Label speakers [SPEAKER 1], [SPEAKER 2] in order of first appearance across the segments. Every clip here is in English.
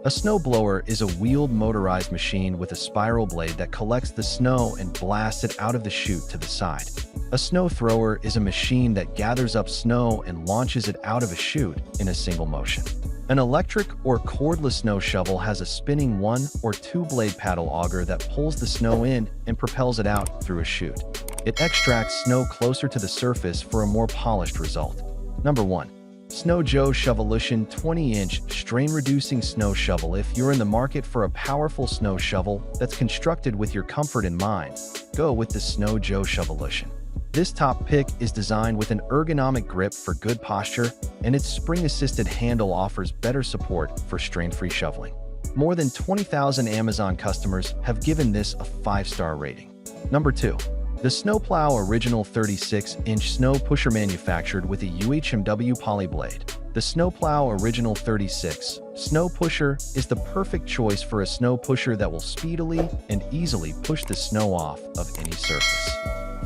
[SPEAKER 1] A snowblower is a wheeled motorized machine with a spiral blade that collects the snow and blasts it out of the chute to the side. A snow thrower is a machine that gathers up snow and launches it out of a chute in a single motion. An electric or cordless snow shovel has a spinning 1 or 2 blade paddle auger that pulls the snow in and propels it out through a chute. It extracts snow closer to the surface for a more polished result. Number 1. Snow Joe Shovelution 20-inch strain-reducing snow shovel. If you're in the market for a powerful snow shovel that's constructed with your comfort in mind, go with the Snow Joe Shovelution. This top pick is designed with an ergonomic grip for good posture, and its spring-assisted handle offers better support for strain-free shoveling. More than 20,000 Amazon customers have given this a 5-star rating. Number 2. The Snowplow Original 36-inch Snow Pusher manufactured with a UHMW poly blade. The Snowplow Original 36 Snow Pusher is the perfect choice for a snow pusher that will speedily and easily push the snow off of any surface.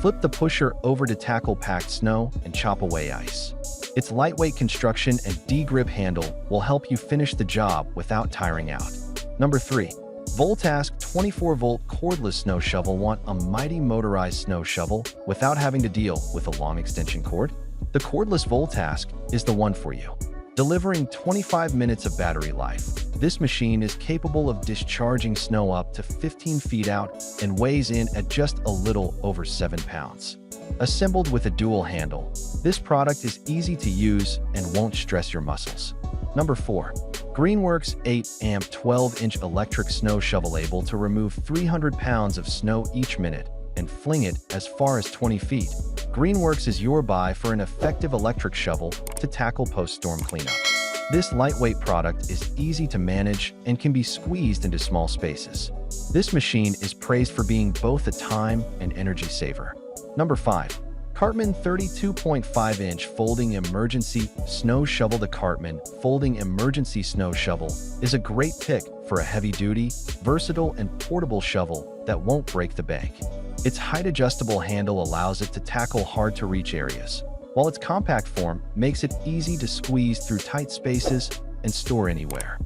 [SPEAKER 1] Flip the pusher over to tackle packed snow and chop away ice. Its lightweight construction and D-grip handle will help you finish the job without tiring out. Number 3. Voltask 24-volt cordless snow shovel. Want a mighty motorized snow shovel without having to deal with a long extension cord? The cordless Voltask is the one for you. Delivering 25 minutes of battery life, this machine is capable of discharging snow up to 15 feet out and weighs in at just a little over 7 pounds. Assembled with a dual handle, this product is easy to use and won't stress your muscles. Number 4. Greenworks 8-amp 12-inch electric snow shovel, able to remove 300 pounds of snow each minute and fling it as far as 20 feet. Greenworks is your buy for an effective electric shovel to tackle post-storm cleanup. This lightweight product is easy to manage and can be squeezed into small spaces. This machine is praised for being both a time and energy saver. Number 5. Cartman 32.5-inch folding emergency snow shovel. The Cartman folding emergency snow shovel is a great pick for a heavy-duty, versatile, and portable shovel that won't break the bank. Its height-adjustable handle allows it to tackle hard-to-reach areas, while its compact form makes it easy to squeeze through tight spaces and store anywhere.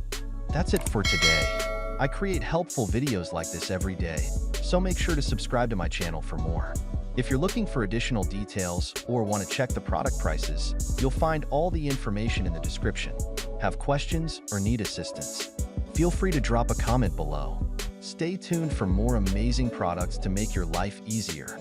[SPEAKER 1] That's it for today. I create helpful videos like this every day, so make sure to subscribe to my channel for more. If you're looking for additional details or want to check the product prices, you'll find all the information in the description. Have questions or need assistance? Feel free to drop a comment below. Stay tuned for more amazing products to make your life easier.